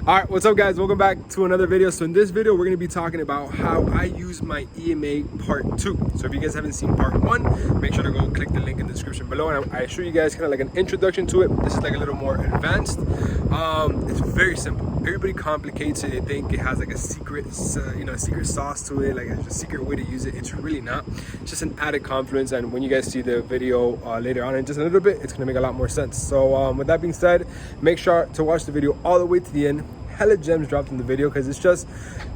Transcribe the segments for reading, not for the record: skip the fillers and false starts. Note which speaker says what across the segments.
Speaker 1: All right, what's up guys? Welcome back to another video. So in this video, we're gonna be talking about how I use my EMA part 2. So if you guys haven't seen part 1, make sure to go click the link in the description below. And I show you guys kind of like an introduction to it. This is like a little more advanced. It's very simple. Everybody complicates it. They think it has like a secret, secret sauce to it, like a secret way to use it. It's really not. It's just an added confluence. And when you guys see the video later on in just a little bit, it's gonna make a lot more sense. So with that being said, make sure to watch the video all the way to the end. Hella gems dropped in the video because it's just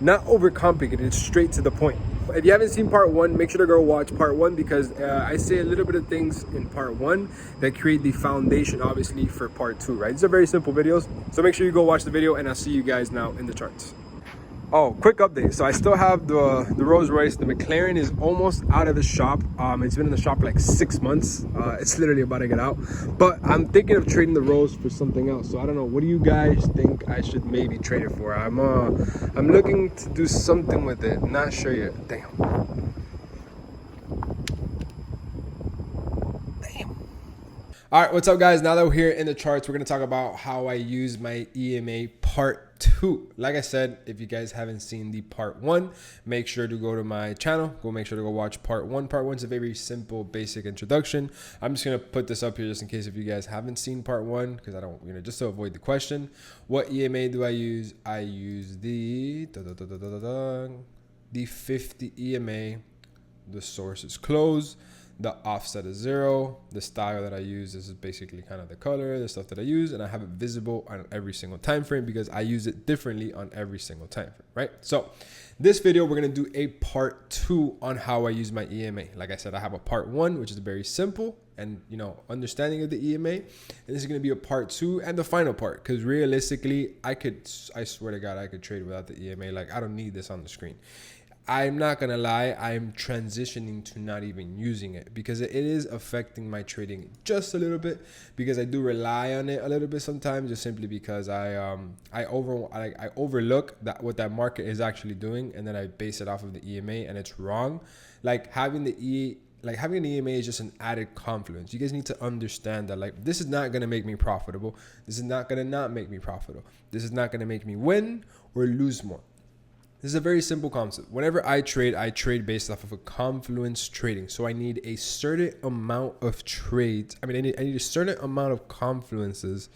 Speaker 1: not overcomplicated. It's straight to the point. If you haven't seen part 1, make sure to go watch part 1 because I say a little bit of things in part 1 that create the foundation, obviously, for part 2, right? These are very simple videos, so make sure you go watch the video, and I'll see you guys now in the charts. Oh, quick update. So I still have the Rolls Royce. The McLaren is almost out of the shop. It's been in the shop for like 6 months. It's literally about to get out. But I'm thinking of trading the Rolls for something else. So I don't know. What do you guys think I should maybe trade it for? I'm looking to do something with it. Not sure yet. Damn. All right, what's up guys? Now that we're here in the charts, we're gonna talk about how I use my EMA part 2. Like I said, if you guys haven't seen the part 1, make sure to go to my channel. Make sure to go watch part 1. Part 1 is a very simple, basic introduction. I'm just gonna put this up here just in case if you guys haven't seen part 1, because I don't, just to avoid the question. What EMA do I use? I use the 50 EMA. The source is closed. The offset is 0. The style that I use, this is basically kind of the color, the stuff that I use, and I have it visible on every single time frame because I use it differently on every single time frame, right? So this video, we're gonna do a part 2 on how I use my EMA. Like I said, I have a part 1, which is very simple and understanding of the EMA, and this is gonna be a part 2 and the final part, because realistically, I swear to God, I could trade without the EMA. Like, I don't need this on the screen. I'm not gonna lie, I'm transitioning to not even using it because it is affecting my trading just a little bit, because I do rely on it a little bit sometimes, just simply because I overlook what that market is actually doing, and then I base it off of the EMA, and it's wrong. Like having the EMA is just an added confluence. You guys need to understand that, like, this is not gonna make me profitable. This is not gonna not make me profitable. This is not gonna make me win or lose more. This is a very simple concept. Whenever I trade based off of a confluence trading. So I need a certain amount of trades. I need a certain amount of confluences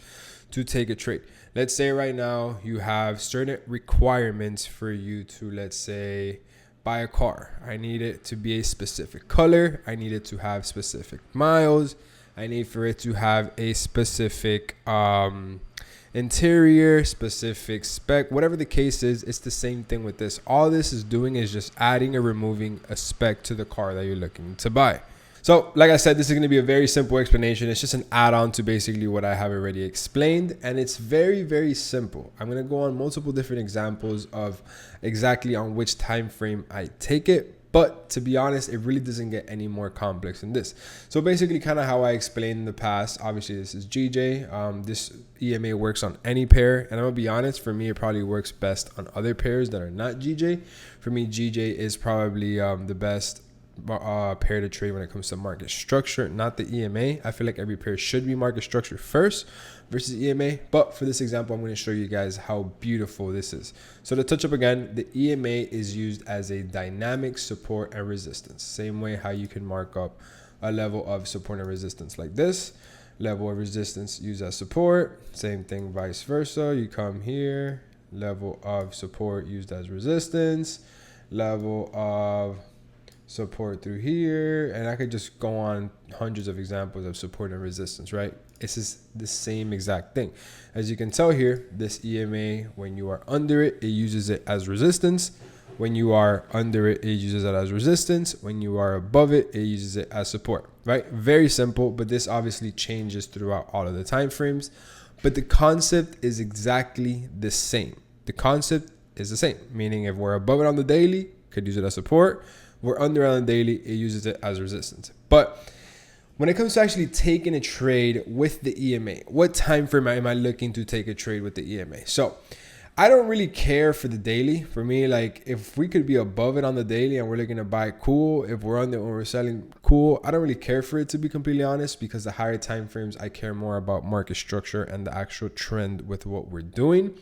Speaker 1: to take a trade. Let's say right now you have certain requirements for you to, let's say, buy a car. I need it to be a specific color. I need it to have specific miles. I need for it to have a specific interior, specific spec, whatever the case is. It's the same thing with this. All this is doing is just adding or removing a spec to the car that you're looking to buy. So like I said, this is going to be a very simple explanation. It's just an add-on to basically what I have already explained, and it's very, very simple. I'm going to go on multiple different examples of exactly on which time frame I take it. But to be honest, it really doesn't get any more complex than this. So basically kind of how I explained in the past, obviously this is GJ. This EMA works on any pair. And I'm gonna be honest, for me, it probably works best on other pairs that are not GJ. For me, GJ is probably the best pair to trade when it comes to market structure, not the EMA. I feel like every pair should be market structure first versus EMA, but for this example, I'm going to show you guys how beautiful this is. So to touch up again, the EMA is used as a dynamic support and resistance, same way how you can mark up a level of support and resistance like this. Level of resistance used as support, same thing vice versa. You come here, level of support used as resistance, level of support through here, and I could just go on hundreds of examples of support and resistance, right? It's just the same exact thing. As you can tell here, this EMA, when you are under it, it uses it as resistance. When you are under it, it uses it as resistance. When you are above it, it uses it as support, right? Very simple, but this obviously changes throughout all of the time frames, but the concept is exactly the same. The concept is the same, meaning if we're above it on the daily, could use it as support. We're under on the daily, it uses it as resistance. But when it comes to actually taking a trade with the EMA, what time frame am I looking to take a trade with the EMA? So I don't really care for the daily. For me, like, if we could be above it on the daily and we're looking to buy, cool. If we're under when we're selling, cool. I don't really care for it, to be completely honest, because the higher time frames, I care more about market structure and the actual trend with what we're doing.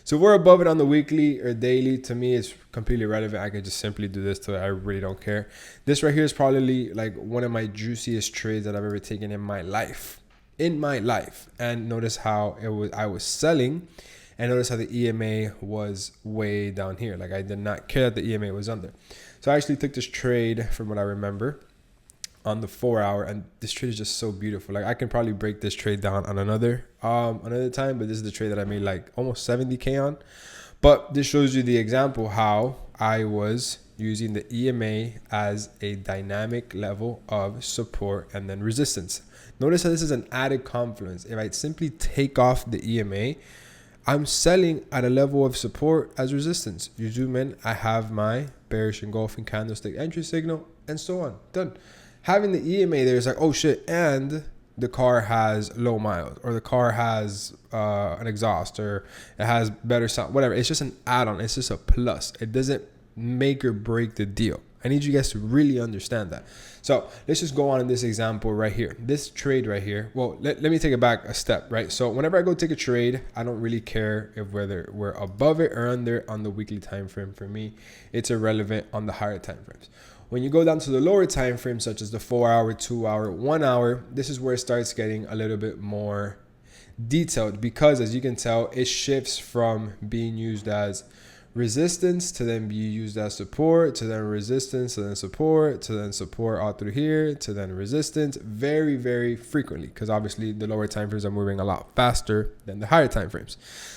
Speaker 1: So if we're above it on the weekly or daily, to me, it's completely irrelevant. I could just simply do this till I really don't care. This right here is probably like one of my juiciest trades that I've ever taken in my life. And notice how I was selling, and notice how the EMA was way down here. Like I did not care that the EMA was under. So I actually took this trade from what I remember on the 4 hour, and this trade is just so beautiful. Like I can probably break this trade down on another time, but this is the trade that I made like almost 70K on. But this shows you the example how I was using the EMA as a dynamic level of support and then resistance. Notice how this is an added confluence. If I simply take off the EMA, I'm selling at a level of support as resistance. You zoom in, I have my bearish engulfing candlestick entry signal, and so on. Done. Having the EMA there is like, oh shit, and the car has low miles, or the car has an exhaust, or it has better sound, whatever. It's just an add-on. It's just a plus. It doesn't make or break the deal. I need you guys to really understand that. So let's just go on in this example right here. This trade right here. Well, let me take it back a step, right? So whenever I go take a trade, I don't really care if whether we're above it or under on the weekly time frame. For me, it's irrelevant on the higher time frames. When you go down to the lower time frames, such as the 4 hour, 2 hour, 1 hour, this is where it starts getting a little bit more detailed, because as you can tell, it shifts from being used as resistance to then be used as support, to then resistance, to then support all through here, to then resistance very, very frequently, because obviously the lower time frames are moving a lot faster than the higher time frames.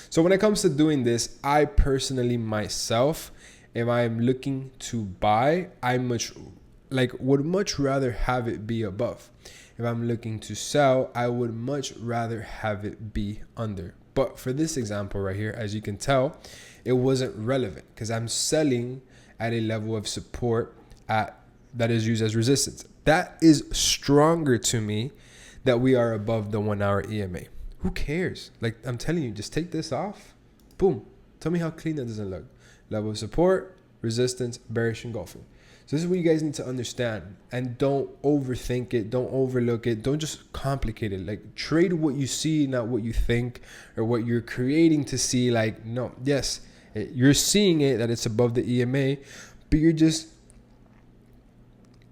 Speaker 1: So when it comes to doing this, I personally myself, if I'm looking to buy, I would much rather have it be above. If I'm looking to sell, I would much rather have it be under. But for this example right here, as you can tell, it wasn't relevant because I'm selling at a level of support that is used as resistance. That is stronger to me that we are above the 1 hour EMA. Who cares? Like I'm telling you, just take this off. Boom. Tell me how clean that doesn't look. Level of support, resistance, bearish engulfing. So this is what you guys need to understand, and don't overthink it. Don't overlook it. Don't just complicate it. Like trade what you see, not what you think or what you're creating to see. Like, no, yes, you're seeing it that it's above the EMA, but you're just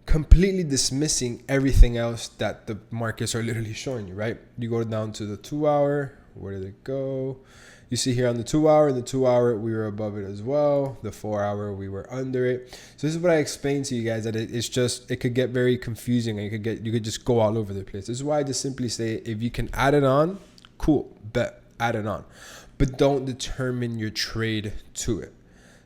Speaker 1: completely dismissing everything else that the markets are literally showing you, right? You go down to the 2 hour. Where did it go? You see here on the 2 hour, the 2 hour, we were above it as well. The 4 hour, we were under it. So this is what I explained to you guys, that it could get very confusing, and you could just go all over the place. This is why I just simply say, if you can add it on, cool, bet, add it on. But don't determine your trade to it.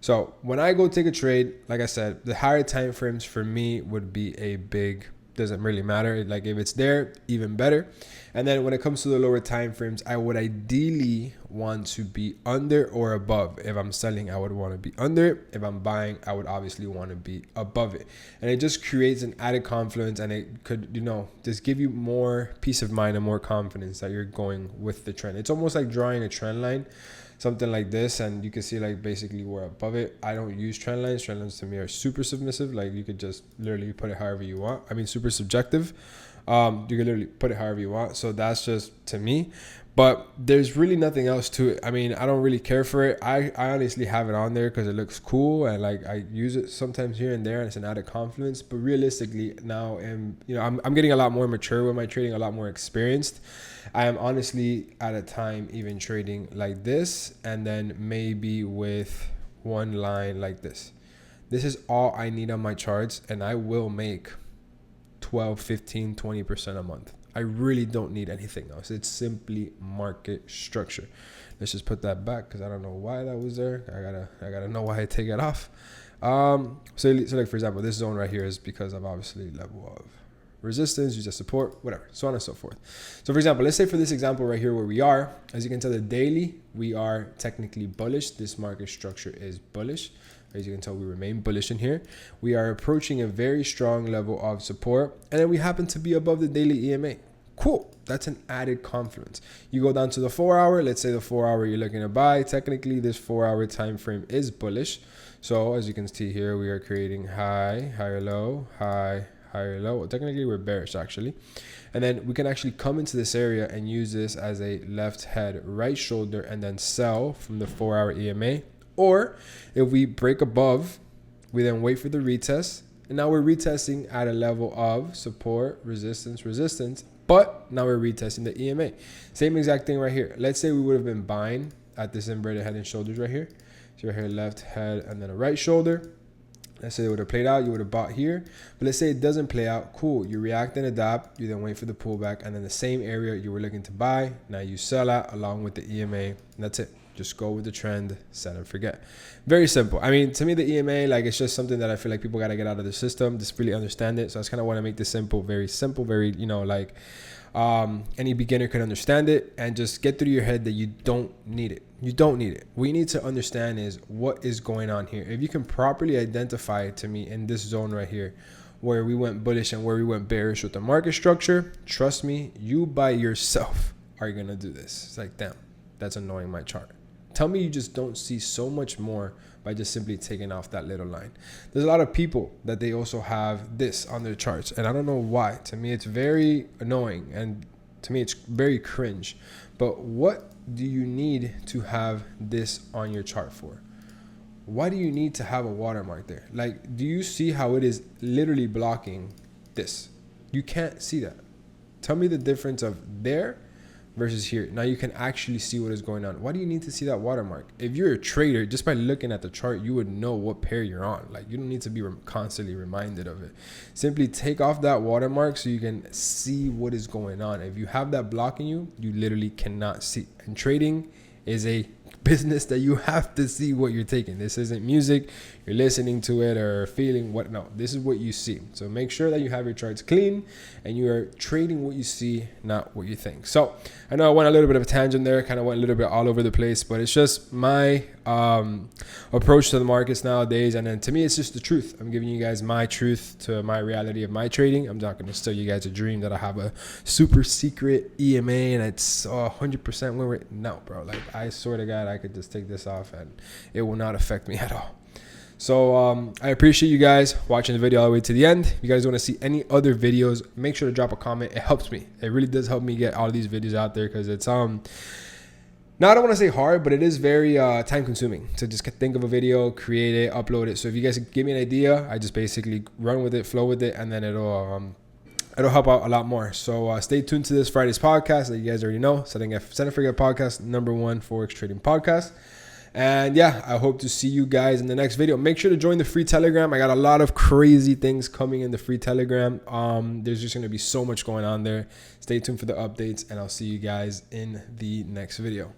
Speaker 1: So when I go take a trade, like I said, the higher time frames for me would be a big, doesn't really matter. Like if it's there, even better. And then when it comes to the lower time frames, I would ideally want to be under or above. If I'm selling, I would want to be under it. If I'm buying, I would obviously want to be above it. And it just creates an added confluence, and it could, just give you more peace of mind and more confidence that you're going with the trend. It's almost like drawing a trend line, something like this, and you can see like basically we're above it. I don't use trend lines. Trend lines to me are super submissive. Like you could just literally put it however you want. I mean, super subjective. You can literally put it however you want. So that's just to me, but there's really nothing else to it. I mean, I don't really care for it. I honestly have it on there because it looks cool, and like I use it sometimes here and there, and it's an added confidence. But realistically now, I'm getting a lot more mature with my trading, a lot more experienced. I am honestly at a time even trading like this, and then maybe with one line like this. This is all I need on my charts, and I will make 12, 15, 20% a month. I really don't need anything else. It's simply market structure. Let's just put that back because I don't know why that was there. I gotta know why I take it off. So like for example, this zone right here is because of obviously level of resistance, use as support, whatever, so on and so forth. So for example, let's say for this example right here where we are, as you can tell, the daily, we are technically bullish. This market structure is bullish. As you can tell, we remain bullish in here. We are approaching a very strong level of support, and then we happen to be above the daily EMA. Cool. That's an added confluence. You go down to the 4 hour. Let's say the 4 hour you're looking to buy. Technically, this 4 hour time frame is bullish. So as you can see here, we are creating high, higher low, high, higher low. Well, technically we're bearish actually. And then we can actually come into this area and use this as a left head, right shoulder, and then sell from the 4-hour EMA. Or if we break above, we then wait for the retest. And now we're retesting at a level of support, resistance, resistance. But now we're retesting the EMA. Same exact thing right here. Let's say we would have been buying at this inverted head and shoulders right here. So right here, left head and then a right shoulder. Let's say it would have played out, you would have bought here. But let's say it doesn't play out, cool. You react and adapt, you then wait for the pullback, and then the same area you were looking to buy, now you sell at along with the EMA, and that's it. Just go with the trend, set and forget. Very simple. I mean, to me, the EMA, like, it's just something that I feel like people got to get out of their system, just really understand it. So I just kind of want to make this simple, very, you know, like, any beginner can understand it, and just get through your head that you don't need it. You don't need it. What you need to understand is what is going on here. If you can properly identify it to me in this zone right here, where we went bullish and where we went bearish with the market structure, trust me, you by yourself are going to do this. It's like, damn, that's annoying my chart. Tell me you just don't see so much more by just simply taking off that little line. There's a lot of people that they also have this on their charts, and I don't know why. To me, it's very annoying, and to me, it's very cringe. But what do you need to have this on your chart for? Why do you need to have a watermark there? Like, do you see how it is literally blocking this? You can't see that. Tell me the difference of there versus here. Now you can actually see what is going on. Why do you need to see that watermark? If you're a trader, just by looking at the chart, you would know what pair you're on. Like, you don't need to be constantly reminded of it. Simply take off that watermark so you can see what is going on. If you have that blocking you, you literally cannot see. And trading is a business that you have to see what you're taking. This isn't music, you're listening to it or feeling what. No, this is what you see. So make sure that you have your charts clean and you are trading what you see, not what you think. So I know I went a little bit of a tangent there, kind of went a little bit all over the place, but it's just my approach to the markets nowadays. And then to me, it's just the truth. I'm giving you guys my truth to my reality of my trading. I'm not going to sell you guys a dream that I have a super secret EMA and it's 100% win rate. No, bro. Like, I swear to God, I could just take this off and it will not affect me at all. So I appreciate you guys watching the video all the way to the end. If you guys want to see any other videos, make sure to drop a comment. It helps me. It really does help me get all these videos out there, because it's now I don't want to say hard, but it is very time consuming to just think of a video, create it, upload it. So if you guys give me an idea, I just basically run with it, flow with it, and then it'll help out a lot more. So stay tuned to this Friday's podcast that you guys already know, Set and Forget Podcast, #1 Forex trading podcast. And yeah, I hope to see you guys in the next video. Make sure to join the free Telegram. I got a lot of crazy things coming in the free Telegram. There's just going to be so much going on there. Stay tuned for the updates, and I'll see you guys in the next video.